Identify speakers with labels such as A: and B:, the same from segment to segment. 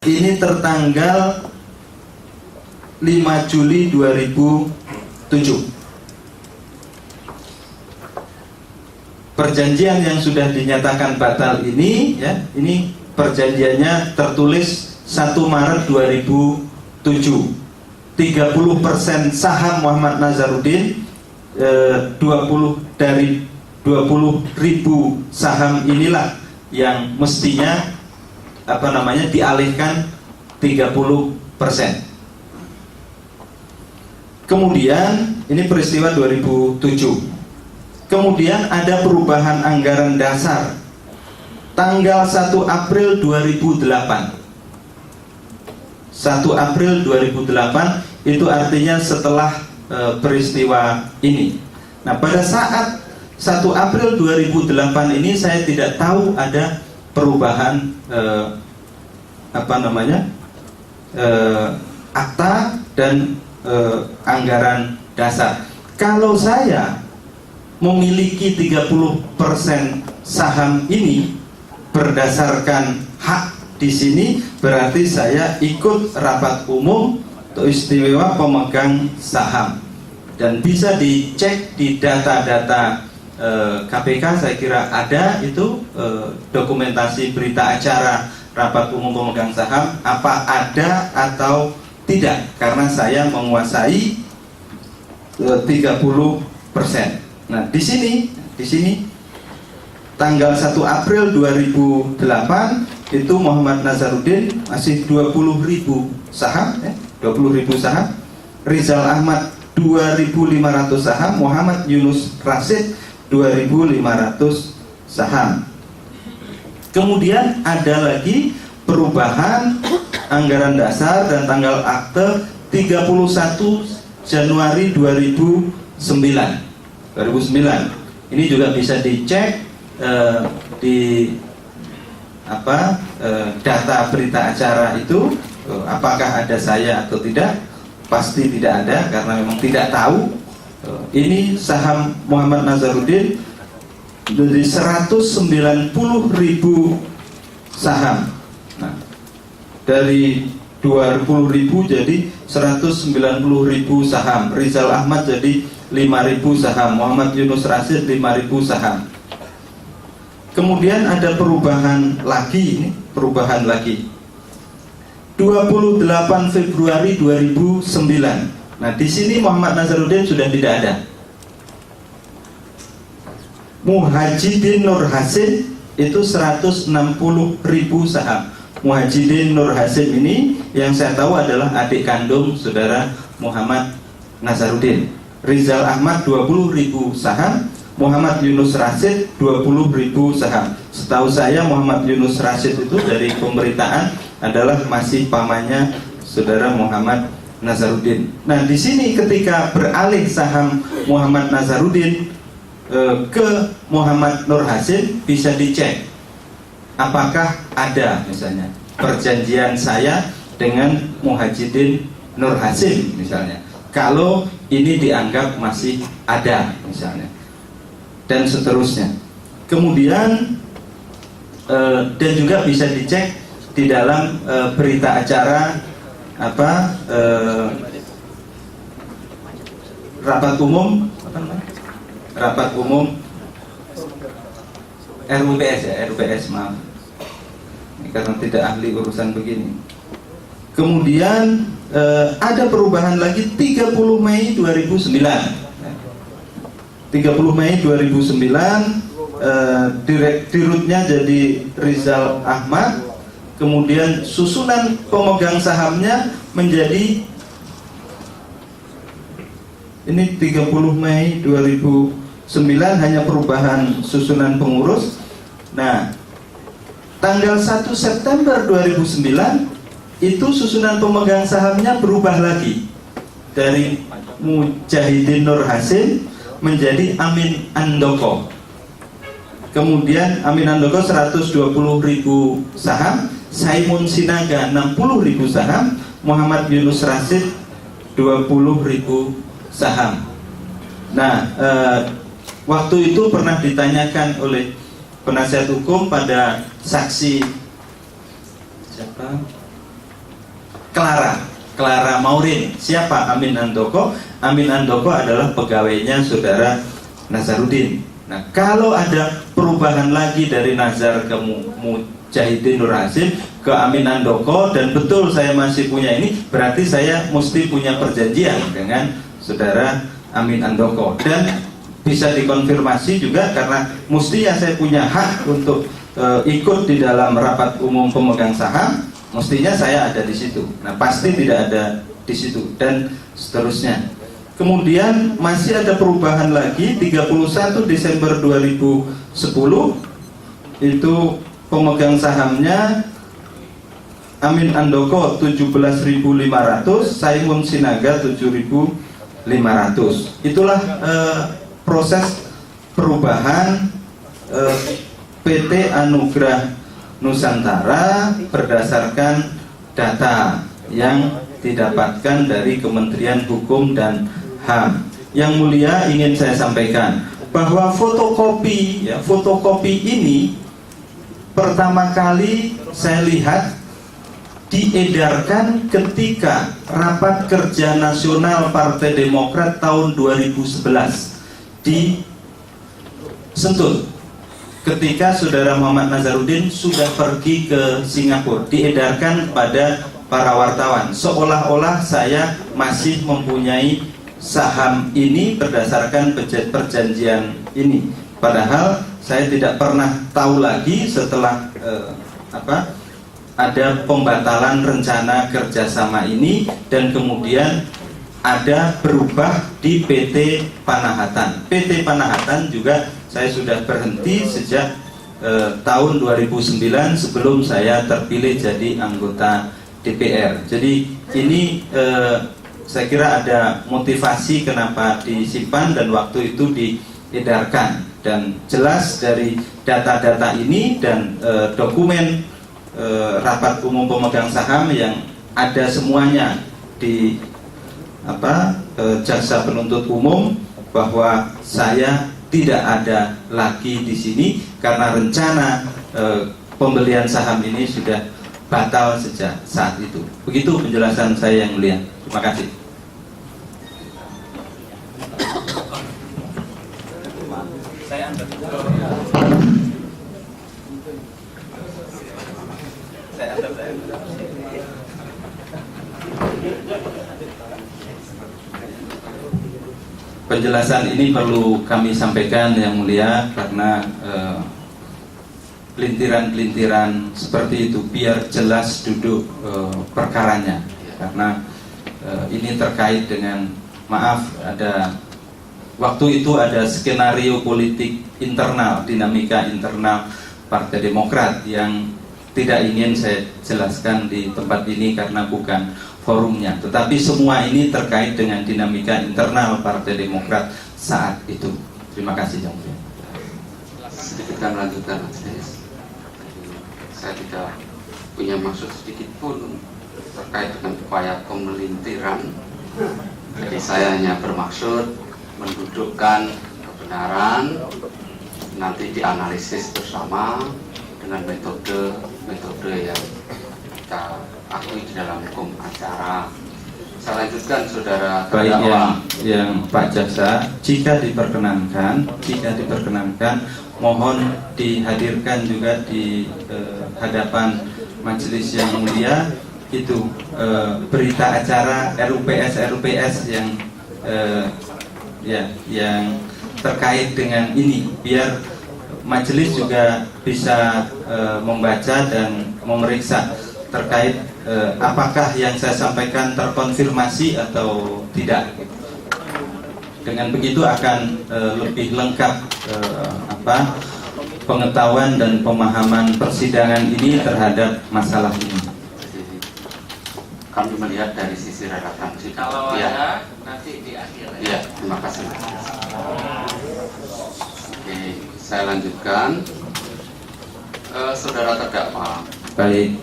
A: ini tertanggal 5 Juli 2007. Perjanjian yang sudah dinyatakan batal ini, ya, ini perjanjiannya tertulis 1 Maret 2007. 30% saham Muhammad Nazarudin, 20 dari 20.000 saham inilah yang mestinya dialihkan 30%. Kemudian ini peristiwa 2007. Kemudian ada perubahan anggaran dasar tanggal 1 April 2008. 1 April 2008 itu artinya setelah peristiwa ini. Nah, pada saat 1 April 2008 ini saya tidak tahu ada perubahan akta dan anggaran dasar. Kalau saya memiliki 30% saham ini berdasarkan hak di sini, berarti saya ikut rapat umum atau istimewa pemegang saham, dan bisa dicek di data-data KPK. Saya kira ada itu dokumentasi berita acara rapat umum pemegang saham, apa ada atau tidak, karena saya menguasai 30%. Nah, di sini tanggal 1 April 2008 itu Muhammad Nazarudin masih 20.000 saham, 20.000 saham. Rizal Ahmad 2.500 saham, Muhammad Yunus Rasid 2.500 saham. Kemudian ada lagi perubahan anggaran dasar dan tanggal akte 31 Januari 2009. Ini juga bisa dicek di data berita acara itu, apakah ada saya atau tidak. Pasti tidak ada, karena memang tidak tahu. Ini saham Muhammad Nazarudin dari 190.000 saham. Nah, dari 20.000 jadi 190.000 saham. Rizal Ahmad jadi 5.000 saham, Muhammad Yunus Rasid 5.000 saham. Kemudian ada perubahan lagi, 28 Februari 2009. Nah, di sini Muhammad Nazarudin sudah tidak ada. Muhajidin Nur Hasim itu 160.000 saham. Muhajidin Nur Hasim ini yang saya tahu adalah adik kandung saudara Muhammad Nazarudin. Rizal Ahmad 20.000 saham, Muhammad Yunus Rasid 20.000 saham. Setahu saya Muhammad Yunus Rasid itu dari pemberitaan adalah masih pamannya saudara Muhammad Nazarudin. Nah, di sini ketika beralih saham Muhammad Nazarudin ke Muhammad Nur Hasim, bisa dicek apakah ada misalnya perjanjian saya dengan Muhajidin Nur Hasim misalnya. Kalau ini dianggap masih ada misalnya, dan seterusnya. Kemudian dan juga bisa dicek di dalam berita acara rapat umum RUPS, maaf, ini karena tidak ahli urusan begini. Kemudian ada perubahan lagi 30 Mei 2009. 30 Mei 2009 dirutnya jadi Rizal Ahmad. Kemudian susunan pemegang sahamnya menjadi ini 30 Mei 2009, hanya perubahan susunan pengurus. Nah, tanggal 1 September 2009 itu susunan pemegang sahamnya berubah lagi dari Mujahidin Nur Hasim menjadi Amin Andoko. Kemudian Amin Andoko 120.000 saham, Saimun Sinaga 60.000 saham, Muhammad Yunus Rasid 20.000 saham. Nah, waktu itu pernah ditanyakan oleh penasihat hukum pada saksi siapa? Clara Maureen. Siapa Amin Handoko? Amin Handoko adalah pegawainya saudara Nazarudin. Nah, kalau ada perubahan lagi dari Nazar ke Mujahidin Nur Hasim ke Amin Handoko, dan betul saya masih punya ini, berarti saya mesti punya perjanjian dengan saudara Amin Handoko, dan bisa dikonfirmasi juga karena mestinya saya punya hak untuk ikut di dalam rapat umum pemegang saham, mestinya saya ada di situ. Nah, pasti tidak ada di situ, dan seterusnya. Kemudian masih ada perubahan lagi 31 Desember 2010, itu pemegang sahamnya Amin Handoko 17.500, Saimun Sinaga 7.500. Itulah proses perubahan PT Anugrah Nusantara berdasarkan data yang didapatkan dari Kementerian Hukum dan HAM. Yang mulia, ingin saya sampaikan bahwa fotokopi ini pertama kali saya lihat diedarkan ketika rapat kerja nasional Partai Demokrat tahun 2011 di Sentul, ketika saudara Muhammad Nazarudin sudah pergi ke Singapura. Diedarkan pada para wartawan seolah-olah saya masih mempunyai saham ini berdasarkan perjanjian ini, padahal saya tidak pernah tahu lagi setelah ada pembatalan rencana kerjasama ini, dan kemudian ada berubah di PT Panahatan. PT Panahatan juga saya sudah berhenti sejak tahun 2009 sebelum saya terpilih jadi anggota DPR. Jadi ini saya kira ada motivasi kenapa disimpan dan waktu itu diedarkan, dan jelas dari data-data ini dan dokumen rapat umum pemegang saham yang ada semuanya di jaksa penuntut umum, bahwa saya tidak ada lagi di sini karena rencana pembelian saham ini sudah batal sejak saat itu. Begitu penjelasan saya yang mulia. Terima kasih. Penjelasan ini perlu kami sampaikan yang mulia karena pelintiran-pelintiran seperti itu biar jelas duduk perkaranya, karena ini terkait dengan, maaf, ada waktu itu ada skenario politik internal, dinamika internal Partai Demokrat yang tidak ingin saya jelaskan di tempat ini karena bukan forumnya, tetapi semua ini terkait dengan dinamika internal Partai Demokrat saat itu. Terima kasih, Yang Mulia.
B: Sedikit kami lanjutkan, Mas. Saya tidak punya maksud sedikit pun terkait dengan upaya pemelintiran. Jadi saya hanya bermaksud mendudukkan kebenaran, nanti dianalisis bersama dengan metode yang kita akui di dalam hukum acara. Saya lanjutkan, saudara terdakwa.
A: Yang Pak Jaksa, jika diperkenankan, mohon dihadirkan juga di hadapan majelis yang mulia itu berita acara RUPS yang terkait dengan ini, biar majelis juga bisa membaca dan memeriksa terkait apakah yang saya sampaikan terkonfirmasi atau tidak. Dengan begitu akan lebih lengkap pengetahuan dan pemahaman persidangan ini terhadap masalah ini.
B: Kami melihat dari sisi relevansi.
C: Kalau
B: ya,
C: ada nanti di akhir.
B: Ya, terima kasih. Oke, saya lanjutkan. Saudara terdakwa.
A: Baik.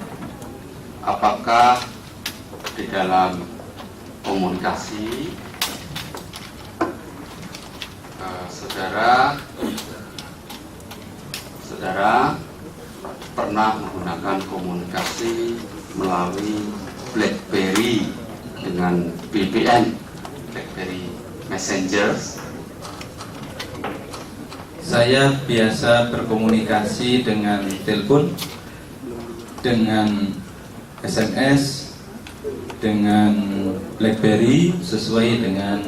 B: Apakah di dalam komunikasi saudara pernah menggunakan komunikasi melalui BlackBerry BlackBerry dengan BBM, BlackBerry Messenger.
A: Saya biasa berkomunikasi dengan telepon, dengan SMS, dengan BlackBerry sesuai dengan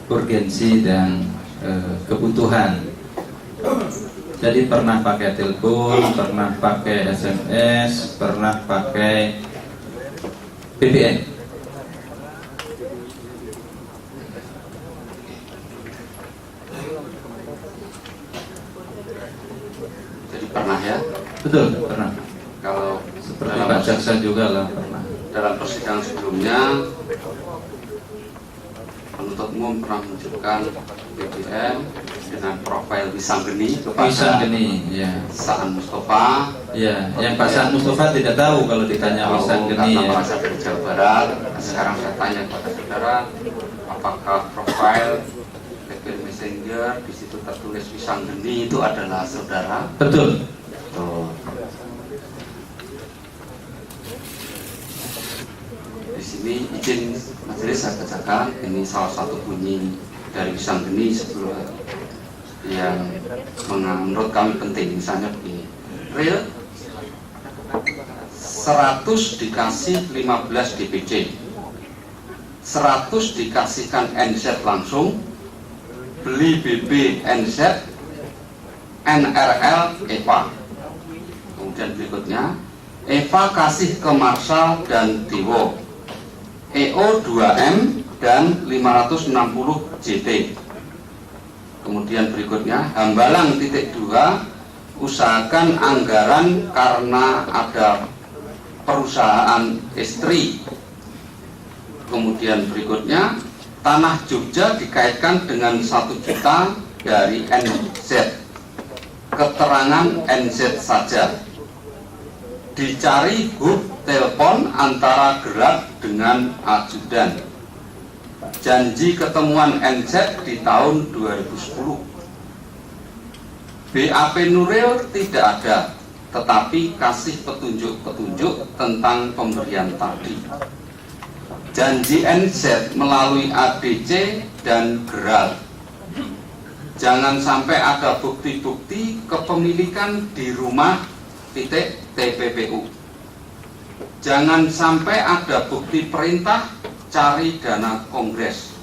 A: urgensi dan kebutuhan. Jadi pernah pakai telepon, pernah pakai SMS, pernah pakai BBM.
B: Jadi pernah ya?
A: Betul, pernah.
B: Kalau
A: Seperti Pak Jaksa juga lah pernah.
B: dalam persidangan sebelumnya, penuntut umum pernah menunjukkan BBM dengan profil Wisanggeni kepada
A: Wisanggeni, ya.
B: Saan Mustafa.
A: Ya, yang Pak Saan Mustafa tidak tahu kalau ditanya Wisanggeni
B: Karena
A: ya.
B: merasa dari Jawa Barat. Sekarang saya tanya kepada saudara, apakah profil BlackBerry Messenger di situ tertulis Wisanggeni itu adalah saudara?
A: Betul.
B: Tuh. Di sini izin majelis saya bacakan, ini salah satu bunyi dari Wisanggeni sebelum yang menurut kami penting. Misalnya begini, real 100 dikasih 15 DPC, 100 dikasihkan NZ langsung, beli BB NZ NRL EVA. Kemudian berikutnya, EVA kasih ke Marshall dan Dewo, EO 2M dan 560 JT. Kemudian berikutnya, Hambalang titik 2, usahakan anggaran karena ada perusahaan istri. Kemudian berikutnya, tanah Jogja dikaitkan dengan 1 juta dari NZ. Keterangan NZ saja. Dicari hub telepon antara Gerak dengan ajudan. Janji ketemuan NZ di tahun 2010. BAP Nuril tidak ada, tetapi kasih petunjuk-petunjuk tentang pemberian tadi. Janji NZ melalui ADC dan Geral. Jangan sampai ada bukti-bukti kepemilikan di rumah titik TPPU. Jangan sampai ada bukti perintah cari dana kongres.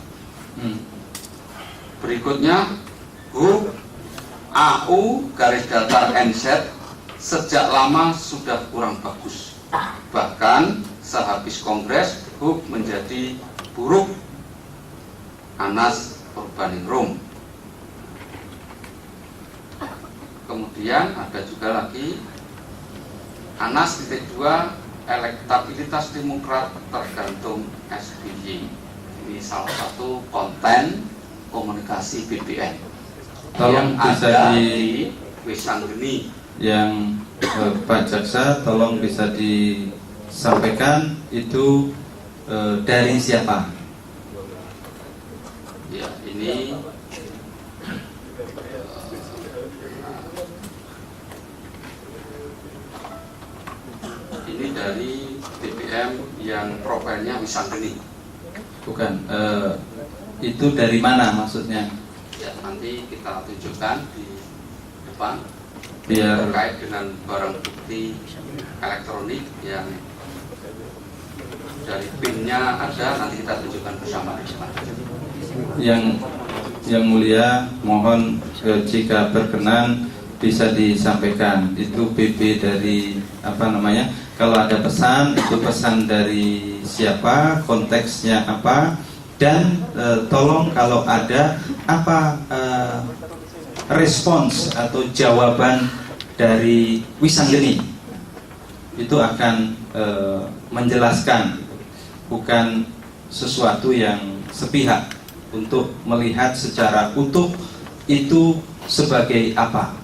B: Berikutnya, hub AU garis datar NZ sejak lama sudah kurang bagus. Bahkan sehabis kongres, hub menjadi buruk. Anas Urbaningrum. Kemudian ada juga lagi Anas titik 2, elektabilitas Demokrat tergantung SBY. Ini salah satu konten komunikasi BBM
A: Tolong
B: yang
A: bisa
B: ada
A: di
B: di Wisanggeni.
A: yang Pak Jaksa tolong bisa disampaikan itu dari siapa?
B: Ya, ini dari BBM yang profilnya Wisanggeni.
A: Bukan, itu dari mana maksudnya?
B: Ya, nanti kita tunjukkan di depan.
A: Biar
B: Terkait dengan barang bukti elektronik yang dari PIN-nya ada, nanti kita tunjukkan bersama di depan.
A: yang mulia, mohon jika berkenan bisa disampaikan itu BB dari apa namanya? Kalau ada pesan, itu pesan dari siapa, konteksnya apa, dan tolong kalau ada apa respons atau jawaban dari Wisanggeni, itu akan menjelaskan, bukan sesuatu yang sepihak, untuk melihat secara utuh itu sebagai apa.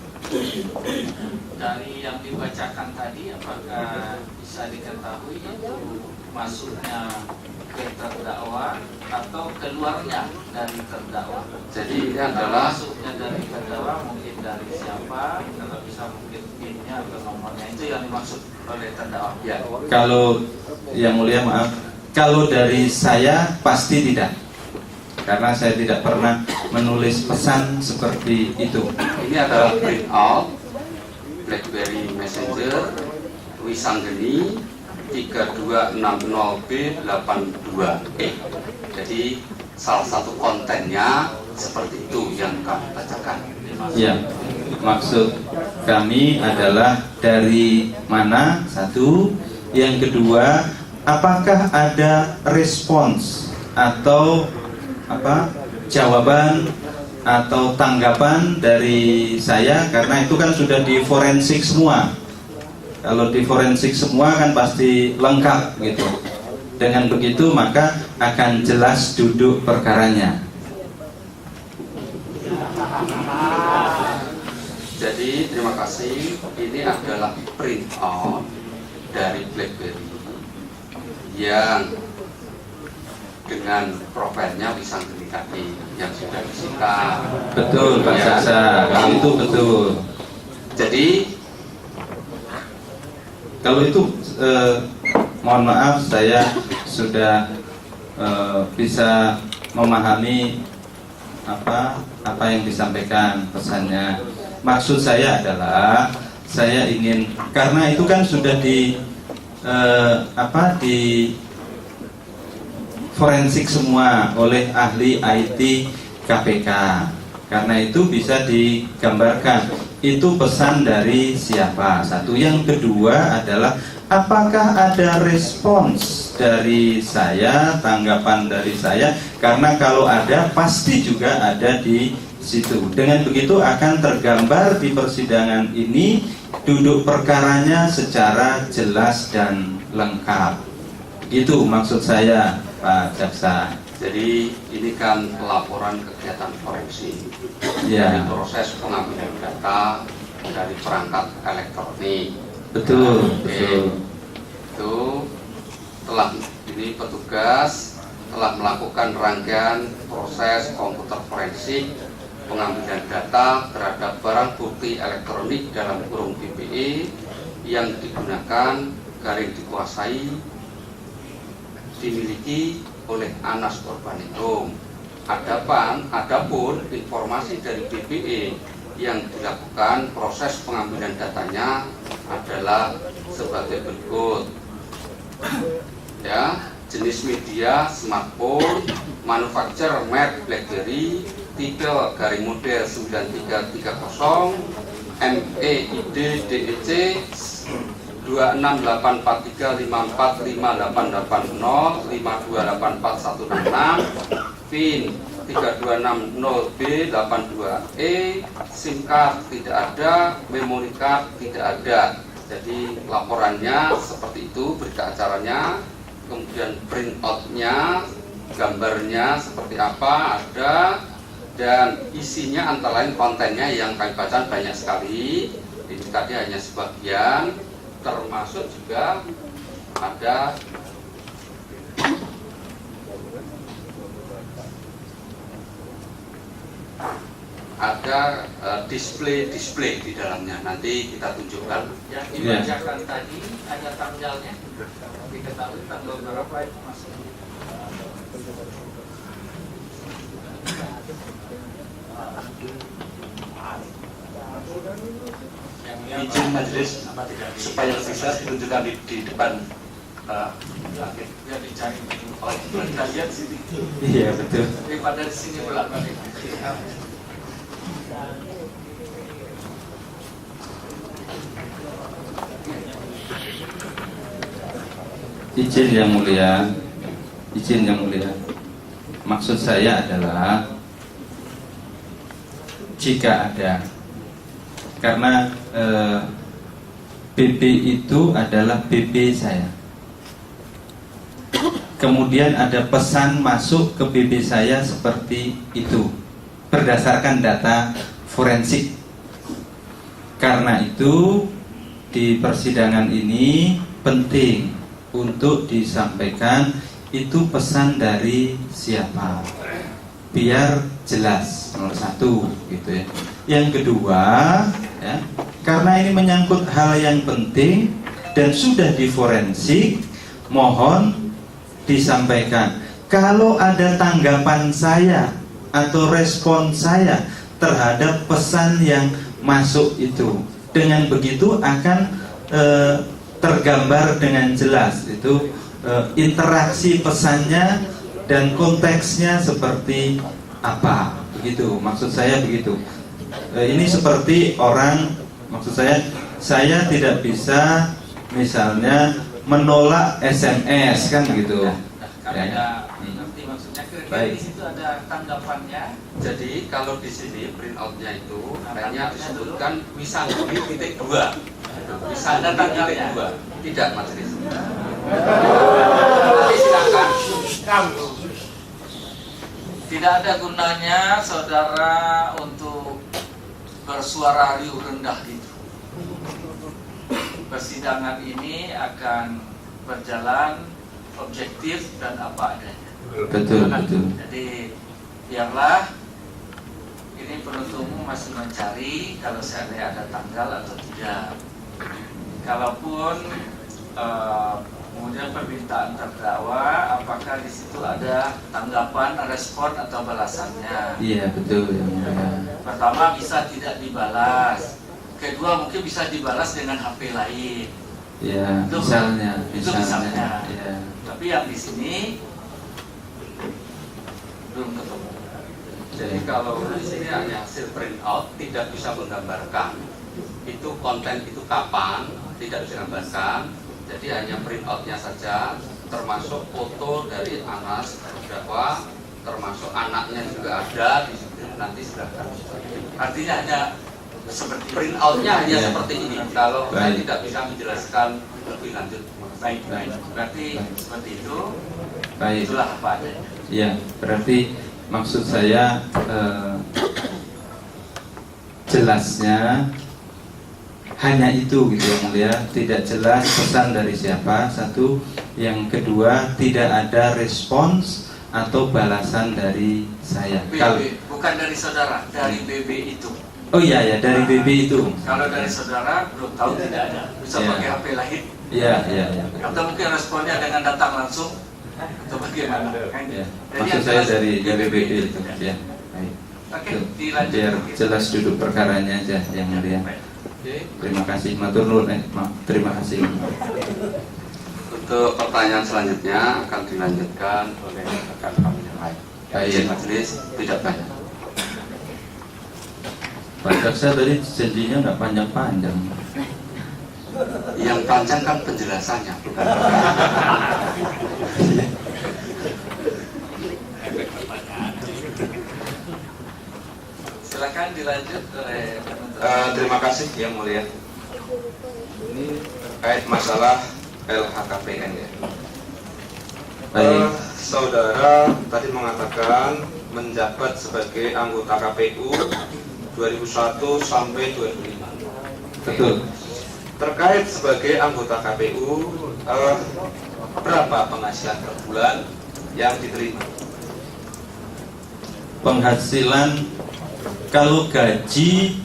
C: Dari yang dibacakan tadi, apakah bisa diketahui itu masuknya ke terdakwa atau keluarnya dari terdakwa?
B: Jadi ini adalah
C: masuknya dari terdakwa, mungkin dari siapa, kalau bisa mungkin PIN-nya atau nomornya, itu yang dimaksud oleh terdakwa.
B: ya,
A: Kalau Yang mulia maaf, kalau dari saya pasti tidak, karena saya tidak pernah menulis pesan seperti itu.
B: Ini adalah print out BlackBerry Messenger Wisanggeni 3260B82E. Jadi salah satu kontennya seperti itu yang kami bacakan.
A: Ya, maksud kami adalah dari mana? Satu, yang kedua, apakah ada respons atau jawaban atau tanggapan dari saya, karena itu kan sudah di forensik semua. Kalau di forensik semua kan pasti lengkap gitu. Dengan begitu maka akan jelas duduk perkaranya.
B: Jadi terima kasih. Ini adalah print out dari BlackBerry yang dengan profilnya Wisanggeni tadi yang sudah disita.
A: Betul Pak Jaksa, kalau itu betul.
B: Jadi
A: kalau itu mohon maaf, saya sudah bisa memahami apa yang disampaikan pesannya. Maksud saya adalah saya ingin, karena itu kan sudah di forensik semua oleh ahli IT KPK. Karena itu bisa digambarkan itu pesan dari siapa. Satu, yang kedua adalah apakah ada respons dari saya, tanggapan dari saya, karena kalau ada pasti juga ada di situ. Dengan begitu akan tergambar di persidangan ini duduk perkaranya secara jelas dan lengkap. Itu maksud saya, Pak Jaksa.
B: Jadi ini kan laporan kegiatan forensik
A: Ya.
B: dari proses pengambilan data dari perangkat elektronik.
A: Betul,
B: Oke.
A: betul.
B: Itu telah ini petugas telah melakukan rangkaian proses komputer forensik pengambilan data terhadap barang bukti elektronik dalam kurung BPE yang digunakan, garing dikuasai, dimiliki oleh Anas Urbaningrum. Adapun informasi dari BPE yang dilakukan proses pengambilan datanya adalah sebagai berikut. Ya, jenis media smartphone, manufacturer merek BlackBerry, tipe garing model 9330, MEID DEC 26835458880 PIN 3260B82E, SIM card tidak ada, memory card tidak ada. Jadi laporannya seperti itu, berita acaranya, kemudian print out-nya, gambarnya seperti apa ada, dan isinya antara lain kontennya yang kami baca banyak sekali. Ini tadi hanya sebagian, termasuk juga ada display di dalamnya. Nanti kita tunjukkan.
C: Yang dibacakan tadi ada tanggalnya, diketahui tanggal berapa itu masuk.
B: Izin majelis supaya bisa ditunjukkan di depan akhir.
C: Ya dicari. Oh, kita lihat sini.
A: Iya, betul.
C: Daripada di sini pula tadi.
A: Izin yang mulia, izin yang mulia. Maksud saya adalah jika ada, karena BP itu adalah BP saya. Kemudian ada pesan masuk ke BP saya seperti itu berdasarkan data forensik. Karena itu di persidangan ini penting untuk disampaikan itu pesan dari siapa, biar jelas. Nomor satu gitu ya. Yang kedua ya, karena ini menyangkut hal yang penting dan sudah diforensik, mohon disampaikan. Kalau ada tanggapan saya atau respon saya terhadap pesan yang masuk itu, dengan begitu akan tergambar dengan jelas itu interaksi pesannya dan konteksnya seperti apa, begitu maksud saya begitu. Ini seperti orang, maksud saya tidak bisa misalnya menolak SMS kan begitu.
C: Karena ngerti maksudnya, kira-kira di situ ada tanggapannya.
B: Jadi kalau di sini print outnya itu hanya disebutkan Wisanggeni titik 2. Wisanggeni titik 2. Tidak majelis. Nanti silakan.
C: Tidak ada gunanya saudara untuk bersuara riuh rendah itu. Persidangan ini akan berjalan objektif dan apa adanya.
A: Betul.
C: Jadi biarlah ini penuntut umum masih mencari kalau seandainya ada tanggal atau tidak. Kalaupun kemudian permintaan terdakwa, apakah di situ ada tanggapan, respon atau balasannya?
A: Iya betul ya.
C: Pertama bisa tidak dibalas. Kedua mungkin bisa dibalas dengan HP lain.
A: Ya,
C: Itu
A: misalnya.
C: Ya. Tapi yang di sini belum ketemu.
B: Jadi kalau di sini hanya hasil print out, tidak bisa menggambarkan itu konten itu kapan, tidak bisa menggambarkan. Jadi hanya print outnya saja, termasuk foto dari Anas terdakwa, termasuk anaknya juga ada di situ. Nanti silakan.
C: Artinya hanya seperti
B: Print outnya hanya
A: Ya.
B: seperti ini. Kalau saya
A: Baik.
B: tidak bisa menjelaskan lebih lanjut.
C: baik. Berarti seperti itu.
A: Baik.
C: Itulah apa adanya.
A: Ya, berarti maksud saya jelasnya hanya itu gitu yang mulia, tidak jelas pesan dari siapa, satu. Yang kedua, tidak ada respons atau balasan dari saya.
C: BB, bukan dari saudara, dari BB itu.
A: Oh iya ya, dari BB itu.
C: Kalau dari saudara belum tahu, tidak ada. Bisa
A: Ya.
C: pakai HP lain.
A: Iya.
C: Atau mungkin responnya dengan datang langsung atau bagaimana? Kan?
A: Ya.
C: Jadi
A: Maksud
C: yang
A: saya
C: jelas
A: dari
C: BB
A: BB
C: itu.
A: itu. Ya. Baik.
C: Oke,
A: Tuh,
C: dilanjut.
A: biar jelas duduk perkaranya aja yang mulia.
B: Oke.
A: Terima kasih, matur nuwun. Terima kasih.
B: Untuk pertanyaan selanjutnya akan dilanjutkan oleh rekan kami yang lain.
A: Baik.
B: Majelis tidak banyak.
A: Pak Jaksa tadi janjinya nggak panjang-panjang.
B: Yang panjang kan penjelasannya, bukan
C: Silakan dilanjut oleh penuntut.
D: Terima kasih yang mulia. Ini terkait masalah LHKPN ya.
A: Baik.
D: Saudara tadi mengatakan menjabat sebagai anggota KPU 2001 sampai 2005.
A: Betul.
D: Terkait sebagai anggota KPU, berapa penghasilan per bulan yang diterima?
A: Penghasilan kalau gaji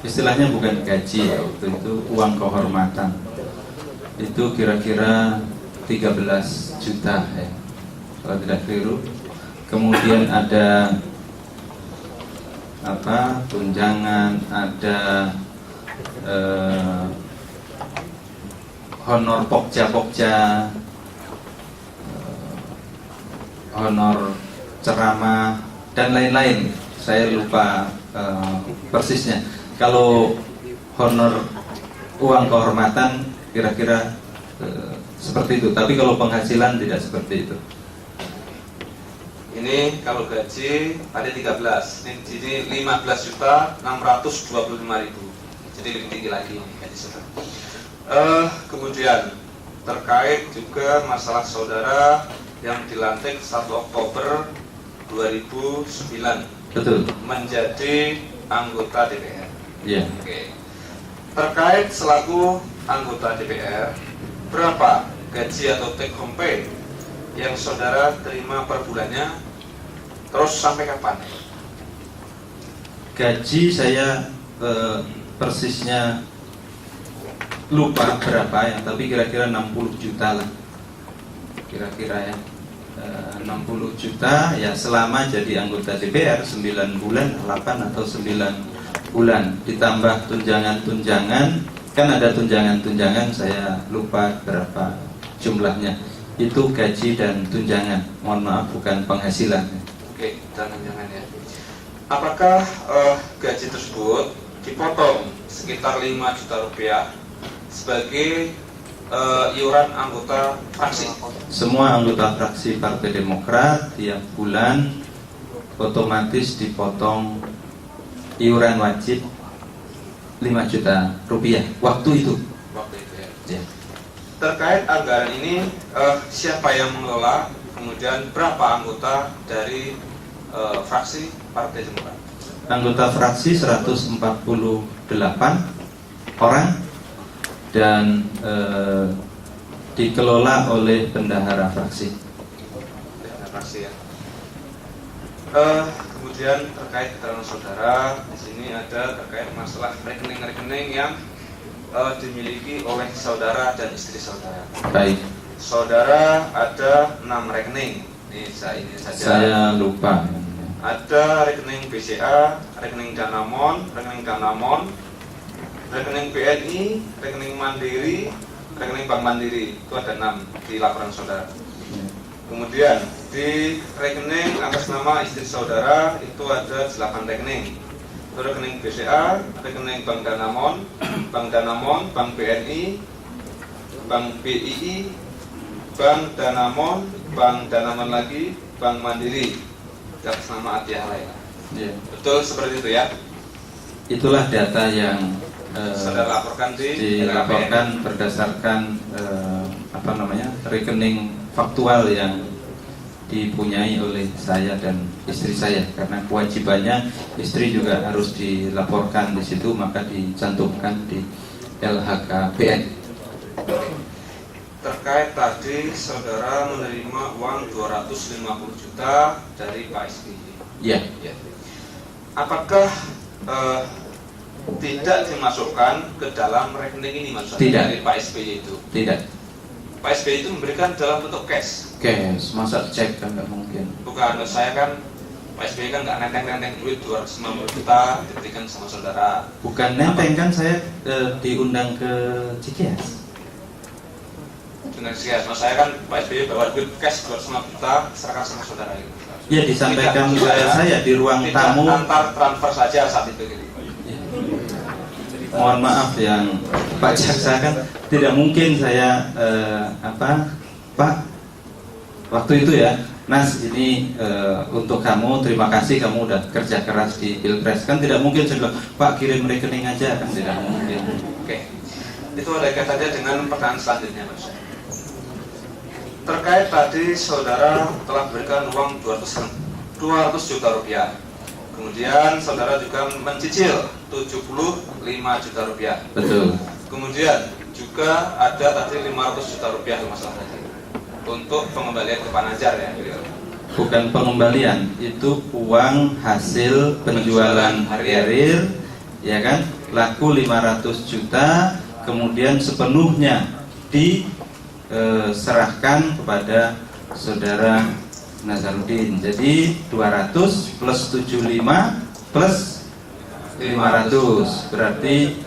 A: istilahnya bukan gaji ya, itu uang kehormatan. Itu kira-kira 13 juta ya, kalau tidak keliru. Kemudian ada tunjangan, ada honor pokja-pokja, honor ceramah dan lain-lain. Saya lupa persisnya. Kalau honor uang kehormatan kira-kira seperti itu. Tapi kalau penghasilan tidak seperti itu.
D: Ini kalau gaji tadi 13, ini 15.625.000. Jadi lebih tinggi lagi gaji saudara. Kemudian terkait juga masalah saudara yang dilantik 1 Oktober 2009
A: Betul.
D: menjadi anggota DPR.
A: Iya.
D: Oke. Terkait selaku anggota DPR, berapa gaji atau take home pay yang saudara terima per bulannya? Terus sampai kapan?
A: Gaji saya persisnya lupa berapa ya, tapi kira-kira 60 juta lah, kira-kira ya. 60 juta ya selama jadi anggota DPR 9 bulan, 8 atau 9 bulan, ditambah tunjangan-tunjangan, kan ada tunjangan-tunjangan, saya lupa berapa jumlahnya. Itu gaji dan tunjangan, mohon maaf bukan penghasilan.
D: Oke, dan tunjangan ya. Apakah gaji tersebut dipotong sekitar 5 juta rupiah sebagai iuran anggota fraksi?
A: Semua anggota fraksi Partai Demokrat tiap bulan otomatis dipotong iuran wajib 5 juta rupiah waktu itu.
D: Waktu itu ya.
A: Ya.
D: Terkait anggaran ini, siapa yang mengelola? Kemudian berapa anggota dari fraksi Partai Demokrat?
A: Anggota fraksi 148 orang dan dikelola oleh bendahara fraksi.
D: Bendahara fraksi ya. Kemudian terkait keterangan saudara, di sini ada terkait masalah rekening-rekening yang dimiliki oleh saudara dan istri saudara.
A: Baik.
D: Saudara ada 6 rekening. Ini saja.
A: Saya lupa.
D: Ada rekening BCA, rekening Danamon, rekening BNI, rekening Mandiri, rekening Bank Mandiri. Itu ada 6 di laporan saudara. Kemudian di rekening atas nama istri saudara itu ada 8 rekening. Itu rekening BCA, rekening Bank Danamon, Bank BNI, Bank BII, Bank Danamon lagi, Bank Mandiri atas nama Atiyah lain.
A: Ya.
D: Betul seperti itu ya?
A: Itulah data yang
D: saudara laporkan
A: dilaporkan berdasarkan rekening faktual yang dipunyai oleh saya dan istri saya, karena kewajibannya istri juga harus dilaporkan di situ, maka dicantumkan di LHKPN.
D: Terkait tadi saudara menerima uang 250 juta dari Pak SBY.
A: Ya.
D: Apakah tidak dimasukkan ke dalam rekening ini maksudnya
A: Tidak.
D: dari Pak SBY itu?
A: Tidak.
D: Pak SBY itu memberikan dalam bentuk cash.
A: Cash, masa cek kan nggak mungkin.
D: Bukan, saya kan Pak SBY kan nggak nenteng-nenteng duit 250 juta diberikan sama saudara.
A: Bukan nenteng kan, saya diundang ke Cikeas.
D: Dengan sias, mas saya kan Pak SBY bawa duit cash 250 juta serahkan sama saudara itu.
A: Ya, disampaikan
D: Tidak,
A: saya di ruang
D: tidak
A: tamu.
D: antar transfer saja saat itu gitu.
A: Ya. Mohon maaf yang Pak Jaksa, kan tidak mungkin saya Pak waktu itu ya, Nas ini untuk kamu, terima kasih kamu udah kerja keras di Pilpres, kan tidak mungkin saya bilang Pak kirim rekening aja, kan tidak mungkin.
D: Oke, itu ada kaitannya dengan pertanyaan selanjutnya mas. Terkait tadi saudara telah berikan uang 200 juta rupiah. Kemudian saudara juga mencicil 75 juta rupiah.
A: Betul.
D: Kemudian juga ada tadi 500 juta rupiah masalah tadi untuk pengembalian ke Pak Najar ya.
A: Bukan pengembalian, itu uang hasil penjualan Harir, ya kan, laku 500 juta, kemudian sepenuhnya diserahkan kepada saudara Nazarudin. Jadi 200 plus 75 plus 500 berarti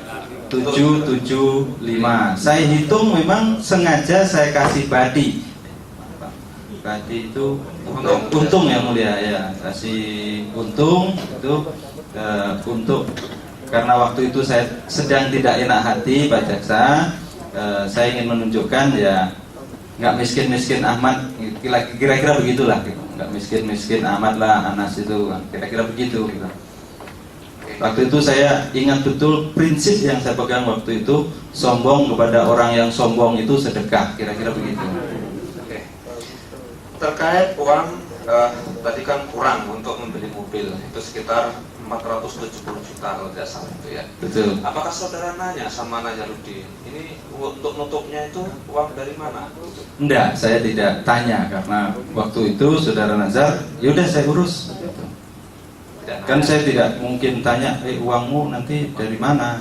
A: 775. Saya hitung memang sengaja saya kasih badi. Badi itu untung ya mulia ya, kasih untung itu untuk, karena waktu itu saya sedang tidak enak hati Pak Jaksa, saya ingin menunjukkan ya nggak miskin-miskin amat, kira-kira begitulah gitu. Nggak miskin-miskin amat lah Anas itu, kira-kira begitu gitu. Waktu itu saya ingat betul prinsip yang saya pegang waktu itu, sombong kepada orang yang sombong itu sedekah, kira-kira begitu.
D: Oke. Terkait uang tadi kan kurang untuk membeli mobil, itu sekitar 470 juta kalau tidak salah itu ya.
A: Betul.
D: Apakah saudara nanya sama Nazarudin, ini untuk nutupnya itu uang dari mana?
A: Enggak, saya tidak tanya karena waktu itu saudara Nazar, yaudah saya urus. Kan saya tidak mungkin tanya, uangmu nanti dari mana?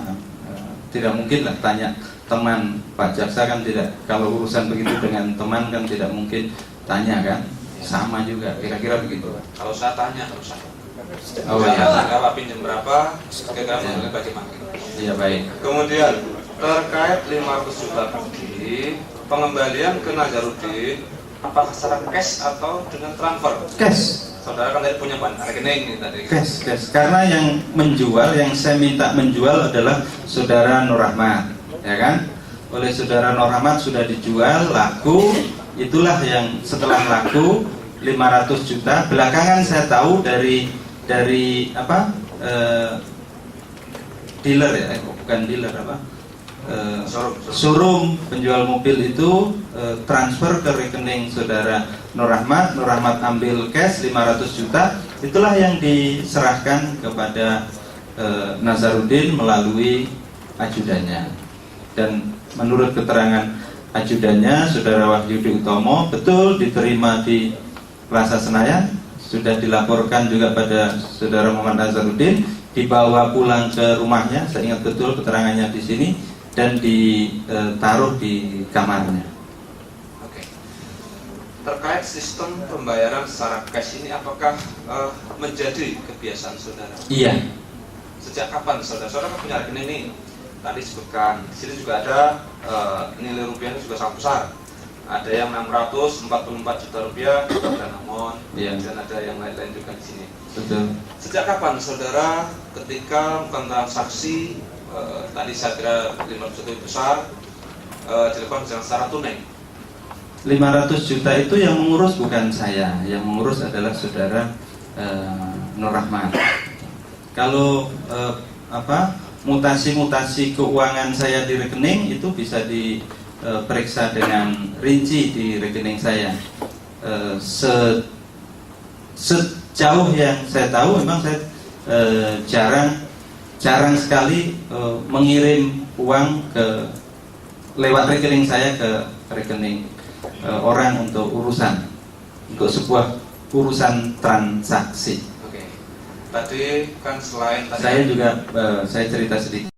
A: Tidak mungkin lah tanya teman Pak Jaksa kan tidak, kalau urusan begitu dengan teman kan tidak mungkin tanya kan, sama juga kira-kira begitu.
D: Kalau saya tanya terus saya.
A: Oh
D: Saya
A: ya,
D: tanggal pinjam berapa, kira-kira mengenai bagaimana.
A: iya baik.
D: Kemudian terkait 500 juta tadi, pengembalian ke Nazarudin apakah secara cash atau dengan transfer?
A: Cash.
D: Saudara kan tadi punya rekening ini tadi.
A: Cash. Karena yang menjual, yang saya minta menjual adalah saudara Nur Rahmat, ya kan? Oleh saudara Nur Rahmat sudah dijual, laku. Itulah yang setelah laku 500 juta. Belakangan saya tahu dari dealer ya, bukan dealer apa? Showroom penjual mobil itu transfer ke rekening saudara Nur Rahmat ambil cash 500 juta, itulah yang diserahkan kepada Nazarudin melalui ajudannya. Dan menurut keterangan ajudannya, saudara Wahyudi Utomo, betul diterima di Plaza Senayan, sudah dilaporkan juga pada saudara Muhammad Nazarudin, dibawa pulang ke rumahnya, saya ingat betul keterangannya di sini, dan ditaruh di kamarnya.
D: Oke. Terkait sistem pembayaran secara cash ini, apakah menjadi kebiasaan saudara?
A: Iya.
D: Sejak kapan saudara? Saudara kan punya rekening ini, tadi disebutkan. Di sini juga ada nilai rupiahnya juga sangat besar. Ada yang 644 juta rupiah, dan namun,
A: Iya.
D: dan ada yang lain-lain juga di sini.
A: Betul.
D: Sejak kapan saudara ketika melakukan transaksi tadi saya kira 500 juta itu besar dilakukan secara tunai?
A: 500 juta itu yang mengurus bukan saya, yang mengurus adalah saudara Nur Rahmat. Kalau mutasi-mutasi keuangan saya di rekening itu bisa diperiksa dengan rinci di rekening saya. Sejauh yang saya tahu, memang saya jarang sekali mengirim uang lewat rekening saya ke rekening orang untuk sebuah urusan transaksi.
D: Oke. Tadi kan selain tadi
A: Saya juga saya cerita sedikit.